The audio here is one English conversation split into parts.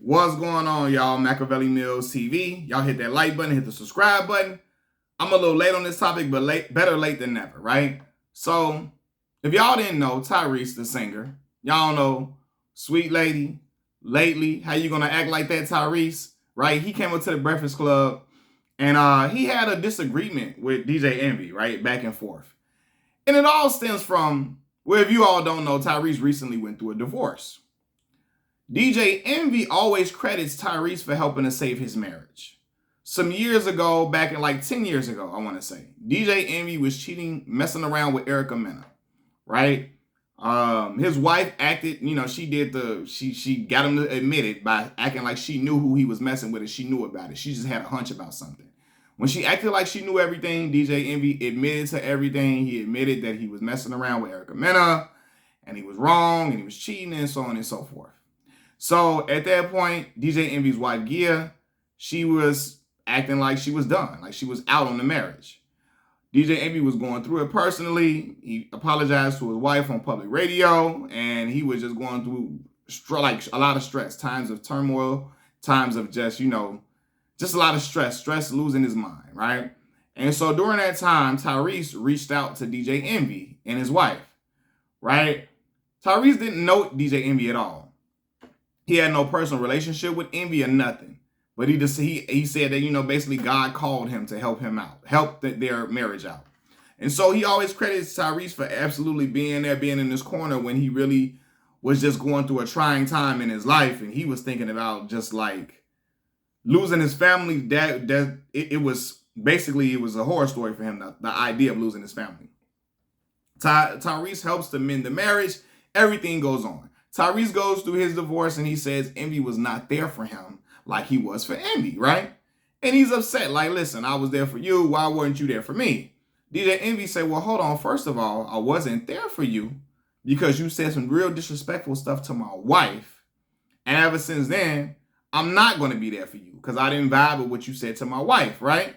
What's going on, y'all? Machiavelli Mills TV. Y'all hit that like button, hit the subscribe button. I'm a little late on this topic, but better late than never, right? So, if y'all didn't know, Tyrese, the singer, y'all know, sweet lady, lately, how you gonna act like that, Tyrese? Right? He came up to the Breakfast Club and he had a disagreement with DJ Envy, right? Back and forth. And it all stems from, well, if you all don't know, Tyrese recently went through a divorce. DJ Envy always credits Tyrese for helping to save his marriage. Some years ago, back in like 10 years ago, I want to say, DJ Envy was cheating, messing around with Erica Mena, right? His wife acted, she got him to admit it by acting like she knew who he was messing with and she knew about it. She just had a hunch about something. When she acted like she knew everything, DJ Envy admitted to everything. He admitted that he was messing around with Erica Mena and he was wrong and he was cheating and so on and so forth. So at that point, DJ Envy's wife, Gia, she was acting like she was done, like she was out on the marriage. DJ Envy was going through it personally. He apologized to his wife on public radio, and he was just going through like a lot of stress, times of turmoil, times of just a lot of stress losing his mind, right? And so during that time, Tyrese reached out to DJ Envy and his wife, right? Tyrese didn't know DJ Envy at all. He had no personal relationship with Envy or nothing. But he said that, basically God called him to help him out, help their marriage out. And so he always credits Tyrese for absolutely being there, being in this corner when he really was just going through a trying time in his life. And he was thinking about just like losing his family. It was a horror story for him, the idea of losing his family. Tyrese helps to mend the marriage. Everything goes on. Tyrese goes through his divorce and he says Envy was not there for him like he was for Envy, right? And he's upset, like, listen, I was there for you. Why weren't you there for me? DJ Envy said, well, hold on. First of all, I wasn't there for you because you said some real disrespectful stuff to my wife. And ever since then, I'm not going to be there for you because I didn't vibe with what you said to my wife, right?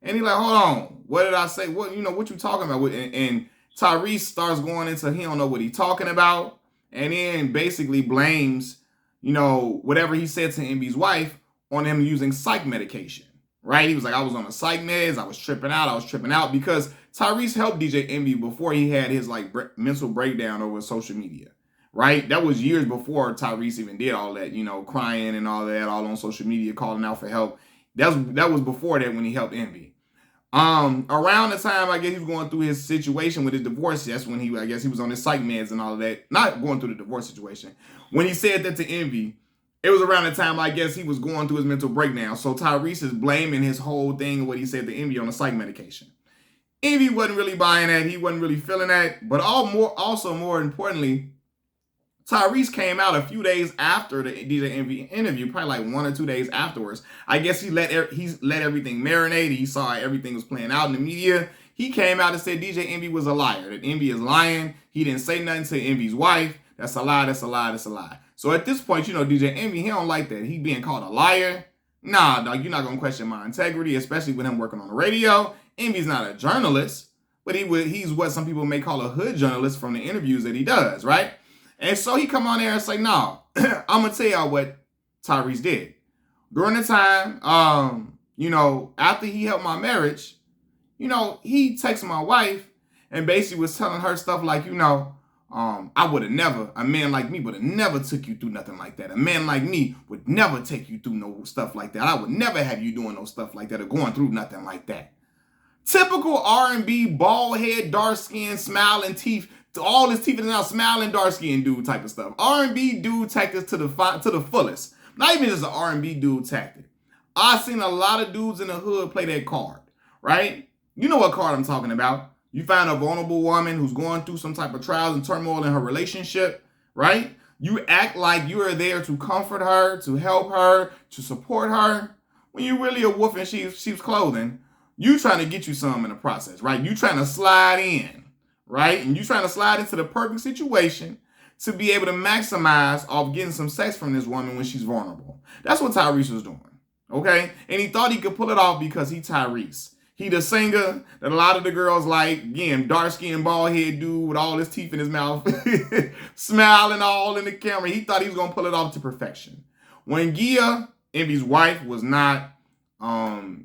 And he's like, hold on. What did I say? What you talking about? And Tyrese starts going into, he don't know what he's talking about. And then basically blames, whatever he said to Envy's wife on him using psych medication, right? He was like, I was on a psych meds. I was tripping out because Tyrese helped DJ Envy before he had his mental breakdown over social media, right? That was years before Tyrese even did all that, crying and all that, all on social media, calling out for help. That was before that when he helped Envy. Around the time I guess he was going through his situation with his divorce, that's when he was on his psych meds and all of that. Not going through the divorce situation. When he said that to Envy, it was around the time I guess he was going through his mental breakdown. So Tyrese is blaming his whole thing, what he said to Envy, on the psych medication. Envy wasn't really buying that. He wasn't really feeling that. But more importantly, Tyrese came out a few days after the DJ Envy interview, probably like 1 or 2 days afterwards. I guess he let everything marinate. He saw everything was playing out in the media. He came out and said DJ Envy was a liar, that Envy is lying. He didn't say nothing to Envy's wife. That's a lie, that's a lie, that's a lie. So at this point, DJ Envy, he don't like that. He being called a liar. Nah, dog, you're not going to question my integrity, especially with him working on the radio. Envy's not a journalist, but he's what some people may call a hood journalist from the interviews that he does, right? And so he come on there and say, no, I'm going to tell y'all what Tyrese did. During the time, after he helped my marriage, he texted my wife and basically was telling her stuff like, I would have never, a man like me would have never took you through nothing like that. A man like me would never take you through no stuff like that. I would never have you doing no stuff like that or going through nothing like that. Typical R&B, bald head, dark skin, smiling teeth, to all his teeth is now smiling, dark skinned dude type of stuff. R&B dude tactics to the fullest. Not even just an R&B dude tactic. I've seen a lot of dudes in the hood play that card, right? You know what card I'm talking about. You find a vulnerable woman who's going through some type of trials and turmoil in her relationship, right? You act like you are there to comfort her, to help her, to support her. When you're really a wolf in sheep's clothing, you trying to get you some in the process, right? You trying to slide in. Right? And you trying to slide into the perfect situation to be able to maximize off getting some sex from this woman when she's vulnerable. That's what Tyrese was doing. Okay? And he thought he could pull it off because he Tyrese. He the singer that a lot of the girls like. Again, dark-skinned, bald-head dude with all his teeth in his mouth. Smiling all in the camera. He thought he was going to pull it off to perfection. when Gia, Envy's wife, was not,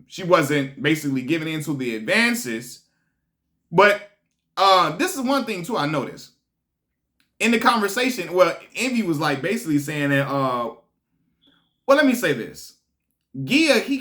she wasn't basically giving into the advances. But this is one thing too I noticed. In the conversation, well, Envy was like basically saying that, well, let me say this. Envy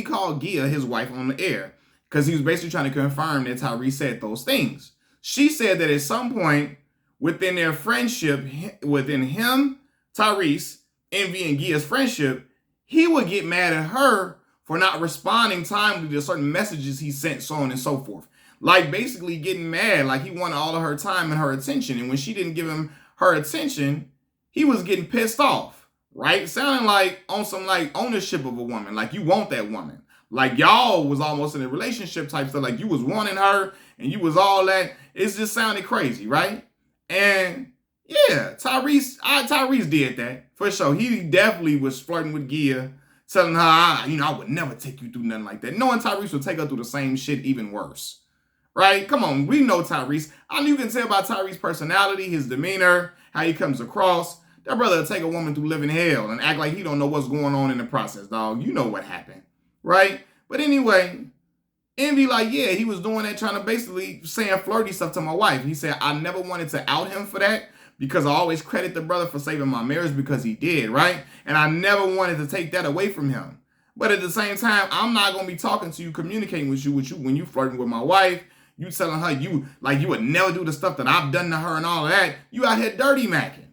called Gia, his wife, on the air because he was basically trying to confirm that Tyrese said those things. She said that at some point within their friendship, within him, Tyrese, Envy, and Gia's friendship, he would get mad at her for not responding timely to certain messages he sent, so on and so forth. Like basically getting mad, like he wanted all of her time and her attention. And when she didn't give him her attention, he was getting pissed off, right? Sounding like on some like ownership of a woman, like you want that woman. Like y'all was almost in a relationship type stuff, like you was wanting her and you was all that. It's just sounded crazy, right? And yeah, Tyrese did that for sure. He definitely was flirting with Gia, telling her, I would never take you through nothing like that. Knowing Tyrese would take her through the same shit, even worse. Right? Come on, we know Tyrese. You can tell by Tyrese's personality, his demeanor, how he comes across. That brother will take a woman through living hell and act like he don't know what's going on in the process, dog. You know what happened, right? But anyway, Envy, like, yeah, he was doing that, trying to basically saying flirty stuff to my wife. He said, I never wanted to out him for that because I always credit the brother for saving my marriage because he did, right? And I never wanted to take that away from him. But at the same time, I'm not going to be talking to you, communicating with you when you flirting with my wife. You telling her you would never do the stuff that I've done to her and all of that. You out here dirty macking.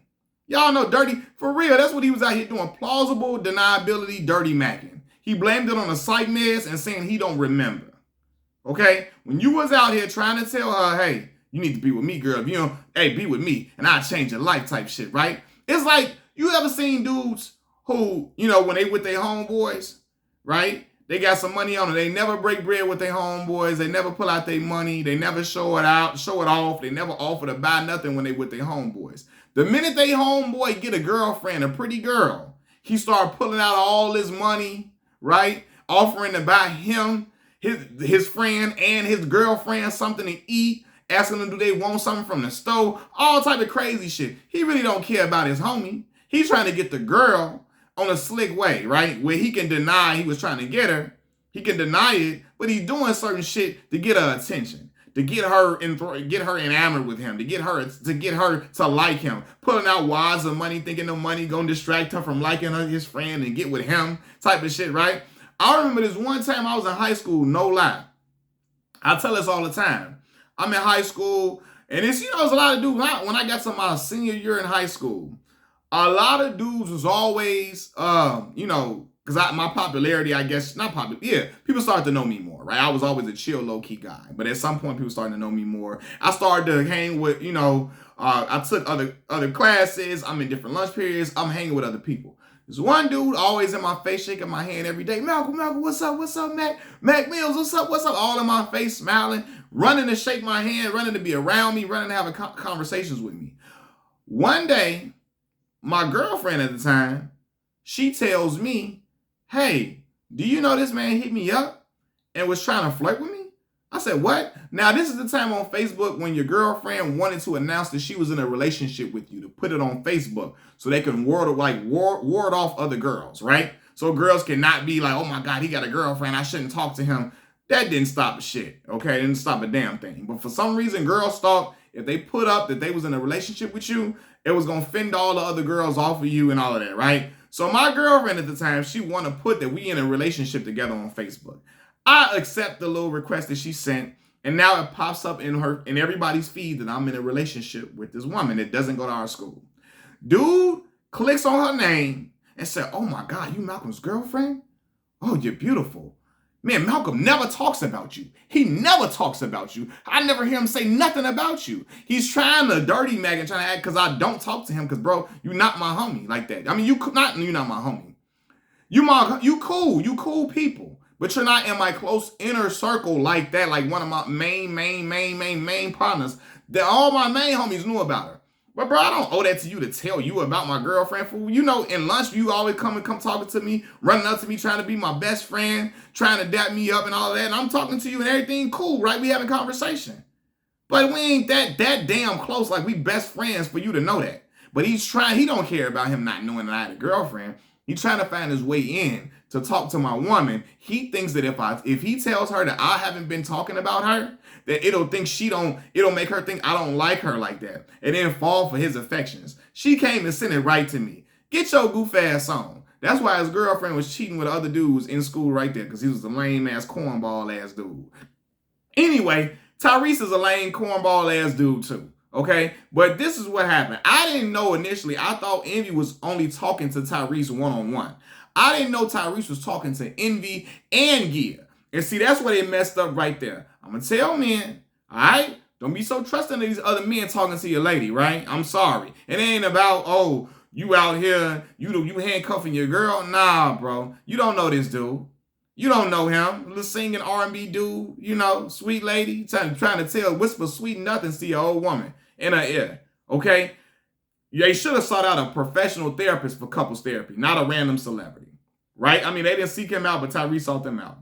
Y'all know dirty, for real, that's what he was out here doing. Plausible deniability, dirty macking. He blamed it on a psych meds and saying he don't remember. Okay? When you was out here trying to tell her, hey, you need to be with me, girl. If you don't, hey, be with me and I'll change your life type shit, right? It's like, you ever seen dudes who, when they with their homeboys, right? They got some money on them. They never break bread with their homeboys. They never pull out their money. They never show it off. They never offer to buy nothing when they with their homeboys. The minute they homeboy get a girlfriend, a pretty girl, he start pulling out all his money, right? Offering to buy him, his friend, and his girlfriend something to eat, asking them do they want something from the store, all type of crazy shit. He really don't care about his homie. He's trying to get the girl on a slick way, right? Where he can deny he was trying to get her. He can deny it, but he's doing certain shit to get her attention, to get her enamored with him, to get her to like him, pulling out wads of money, thinking the money gonna distract her from liking his friend and get with him, type of shit, right? I remember this one time I was in high school, no lie. I tell this all the time. I'm in high school, and it's, it's a lot of dudes. When I got to my senior year in high school, a lot of dudes was always, because my popularity, I guess, not popular, yeah, people started to know me more, right? I was always a chill, low-key guy. But at some point, people started to know me more. I started to hang with, I took other classes. I'm in different lunch periods. I'm hanging with other people. There's one dude always in my face, shaking my hand every day. Malcolm, what's up, Mack? Mack Mills, what's up? All in my face, smiling, running to shake my hand, running to be around me, running to have conversations with me. One day, my girlfriend at the time, she tells me, hey, do you know this man hit me up and was trying to flirt with me? I said, what? Now, this is the time on Facebook when your girlfriend wanted to announce that she was in a relationship with you, to put it on Facebook so they can ward off other girls, right? So girls cannot be like, oh my God, he got a girlfriend, I shouldn't talk to him. That didn't stop shit, okay? It didn't stop a damn thing. But for some reason, girls thought if they put up that they was in a relationship with you, it was going to fend all the other girls off of you and all of that, right? So my girlfriend at the time, she wanted to put that we in a relationship together on Facebook. I accept the little request that she sent, and now it pops up in everybody's feed that I'm in a relationship with this woman that doesn't go to our school. Dude clicks on her name and said, oh my God, you Malcolm's girlfriend? Oh, you're beautiful. Man, Malcolm never talks about you. He never talks about you. I never hear him say nothing about you. He's trying to dirty Mack and trying to act because I don't talk to him because, bro, you not my homie like that. I mean, you're not my homie. You cool people. But you're not in my close inner circle like that, like one of my main partners that all my main homies knew about her. But bro, I don't owe that to you to tell you about my girlfriend. Fool. In lunch, you always come talking to me, running up to me, trying to be my best friend, trying to dap me up and all of that. And I'm talking to you and everything cool, right? We having conversation. But we ain't that damn close, like we best friends for you to know that. But he don't care about him not knowing that I had a girlfriend. He's trying to find his way in to talk to my woman. He thinks that if he tells her that I haven't been talking about her, that it'll make her think I don't like her like that, and then fall for his affections. She came and sent it right to me. Get your goof ass on. That's why his girlfriend was cheating with other dudes in school right there, because he was a lame ass cornball ass dude. Anyway, Tyrese is a lame cornball ass dude too. Okay, but this is what happened. I didn't know initially. I thought Envy was only talking to Tyrese one-on-one. I didn't know Tyrese was talking to Envy and Gia. And see, that's where they messed up right there. I'm going to tell men, all right? Don't be so trusting of these other men talking to your lady, right? I'm sorry. It ain't about, oh, you out here, you handcuffing your girl. Nah, bro. You don't know this dude. You don't know him. Little singing R&B dude, sweet lady, trying to whisper sweet nothings to your old woman in her ear, okay? They should have sought out a professional therapist for couples therapy, not a random celebrity, right? I mean, they didn't seek him out, but Tyrese sought them out.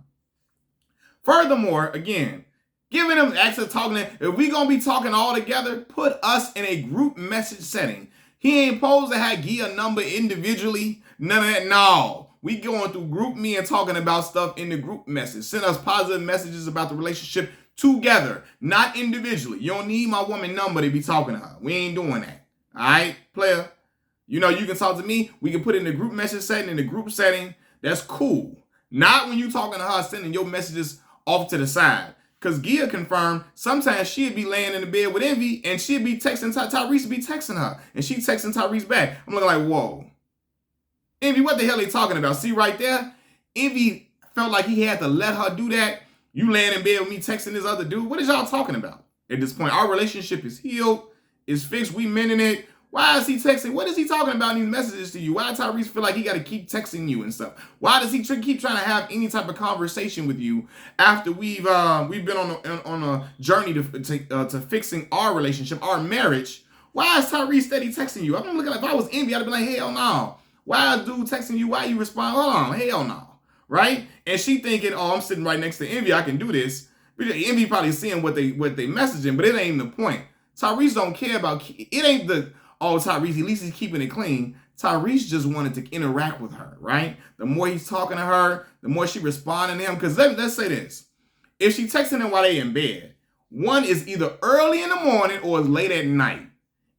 Furthermore, again, giving them access talking, if we gonna be talking all together, put us in a group message setting. He ain't supposed to have Gia number individually, none of that, no. We going through group me and talking about stuff in the group message. Send us positive messages about the relationship together, not individually. You don't need my woman number to be talking to her. We ain't doing that. All right, player? You can talk to me. We can put it in the group message setting, in the group setting. That's cool. Not when you talking to her, sending your messages off to the side. Because Gia confirmed sometimes she'd be laying in the bed with Envy and she'd be texting, Tyrese be texting her. And she texting Tyrese back. I'm looking like, whoa. Envy, what the hell are they talking about? See right there? Envy felt like he had to let her do that. You laying in bed with me texting this other dude. What is y'all talking about at this point? Our relationship is healed. It's fixed. We mending it. Why is he texting? What is he talking about in these messages to you? Why does Tyrese feel like he got to keep texting you and stuff? Why does he keep trying to have any type of conversation with you after we've been on a journey to fixing our relationship, our marriage? Why is Tyrese steady texting you? I'm looking like, if I was Envy, I'd be like, hell no. Why is dude texting you? Why you respond? Hold on, hell no. Right? And she thinking, oh, I'm sitting right next to Envy, I can do this. But Envy probably seeing what they messaging, but it ain't the point. Tyrese don't care about it. Ain't Tyrese, at least he's keeping it clean. Tyrese just wanted to interact with her, right? The more he's talking to her, the more she responding to him. Because let's say this. If she texting him while they in bed, one is either early in the morning or it's late at night.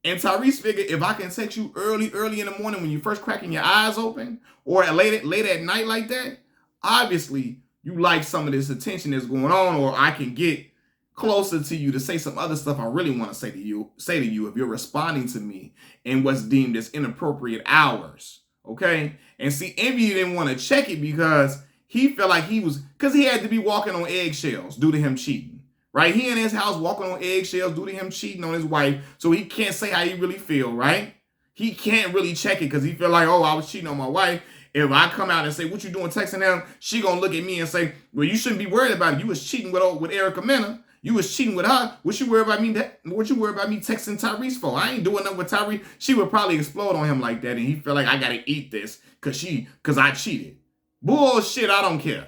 And Tyrese figured, if I can text you early in the morning when you first cracking your eyes open, or late at night like that, obviously you like some of this attention that's going on, or I can get closer to you to say some other stuff I really want to say to you if you're responding to me in what's deemed as inappropriate hours. Okay? And see, Envy didn't want to check it because he felt like he had to be walking on eggshells due to him cheating. Right? He in his house walking on eggshells due to him cheating on his wife, so he can't say how he really feel, right? He can't really check it because he feel like, oh, I was cheating on my wife. If I come out and say, what you doing texting him, she gonna look at me and say, well, you shouldn't be worried about it. You was cheating with Erica Mena. You was cheating with her. What you worry about me texting Tyrese for? I ain't doing nothing with Tyrese. She would probably explode on him like that, and he feel like I gotta eat this because I cheated. Bullshit, I don't care.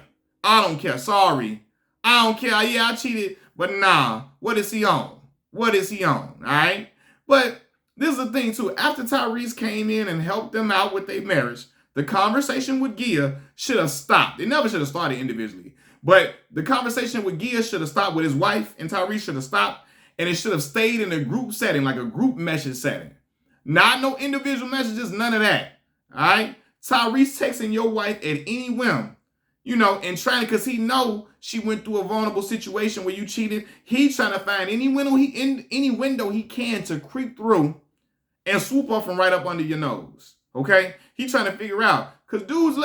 Sorry. I don't care. Yeah, I cheated. But nah, what is he on? All right? But this is the thing, too. After Tyrese came in and helped them out with their marriage, the conversation with Gia should have stopped. It never should have started individually. But the conversation with Gia should have stopped with his wife, and Tyrese should have stopped, and it should have stayed in a group setting, like a group message setting. Not no individual messages, none of that. All right? Tyrese texting your wife at any whim. And trying, because he know she went through a vulnerable situation where you cheated. He's trying to find any window he can to creep through and swoop up from right up under your nose. Okay? He trying to figure out. Because dudes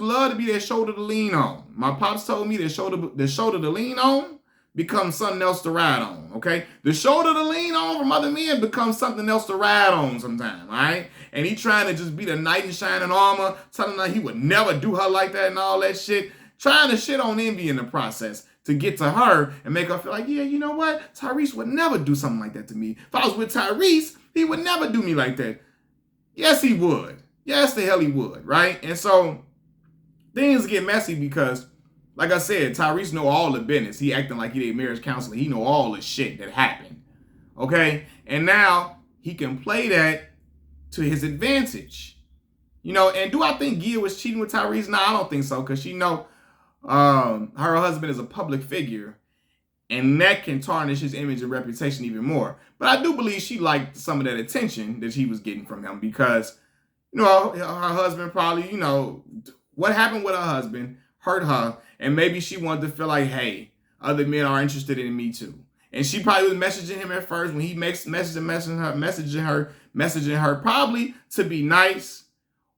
love to be their shoulder to lean on. My pops told me their shoulder to lean on becomes something else to ride on. Okay? The shoulder to lean on from other men becomes something else to ride on sometime. All right? And he trying to just be the knight in shining armor, telling her he would never do her like that and all that shit. Trying to shit on Envy in the process to get to her and make her feel like, yeah, you know what? Tyrese would never do something like that to me. If I was with Tyrese, he would never do me like that. Yes, he would. Yes, the hell he would, right? And so things get messy because, like I said, Tyrese know all the business. He acting like he a marriage counselor. He know all the shit that happened. Okay? And now he can play that to his advantage. And do I think Gia was cheating with Tyrese? No, I don't think so, because she know her husband is a public figure, and that can tarnish his image and reputation even more. But I do believe she liked some of that attention that he was getting from him, because her husband probably, what happened with her husband hurt her, and maybe she wanted to feel like, hey, other men are interested in me too. And she probably was messaging him at first when he messaging her probably to be nice.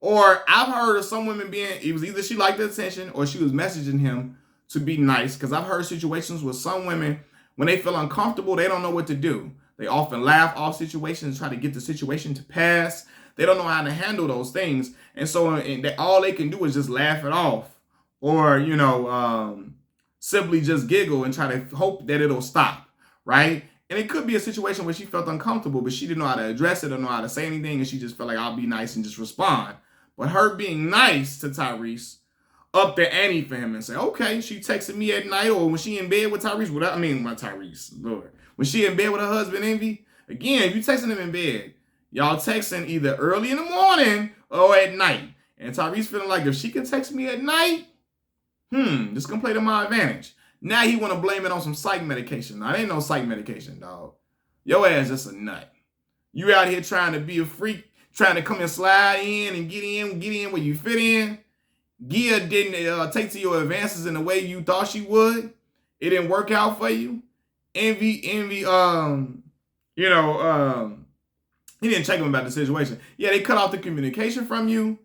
Or I've heard of some women it was either she liked the attention or she was messaging him to be nice. Because I've heard situations with some women, when they feel uncomfortable, they don't know what to do. They often laugh off situations, try to get the situation to pass. They don't know how to handle those things. And so all they can do is just laugh it off. Or, simply just giggle and try to hope that it'll stop. Right? And it could be a situation where she felt uncomfortable, but she didn't know how to address it or know how to say anything. And she just felt like, I'll be nice and just respond. But her being nice to Tyrese upped the ante for him and say, okay, she texted me at night, or when she in bed with Tyrese, Lord. When she in bed with her husband, Envy, again, if you texting him in bed, y'all texting either early in the morning or at night. And Tyrese feeling like, if she can text me at night, this can play to my advantage. Now he want to blame it on some psych medication. Now, it ain't no psych medication, dog. Your ass just a nut. You out here trying to be a freak, trying to come and slide in and get in where you fit in. Gia didn't take to your advances in the way you thought she would. It didn't work out for you. Envy, he didn't check him about the situation. Yeah, they cut off the communication from you.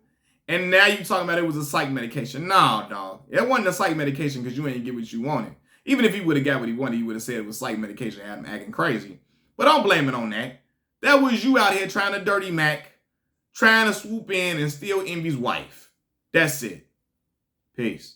And now you talking about it was a psych medication. Nah, dog. It wasn't a psych medication because you ain't get what you wanted. Even if he would have got what he wanted, he would have said it was psych medication and had him acting crazy. But don't blame it on that. That was you out here trying to dirty Mack, trying to swoop in and steal Envy's wife. That's it. Peace.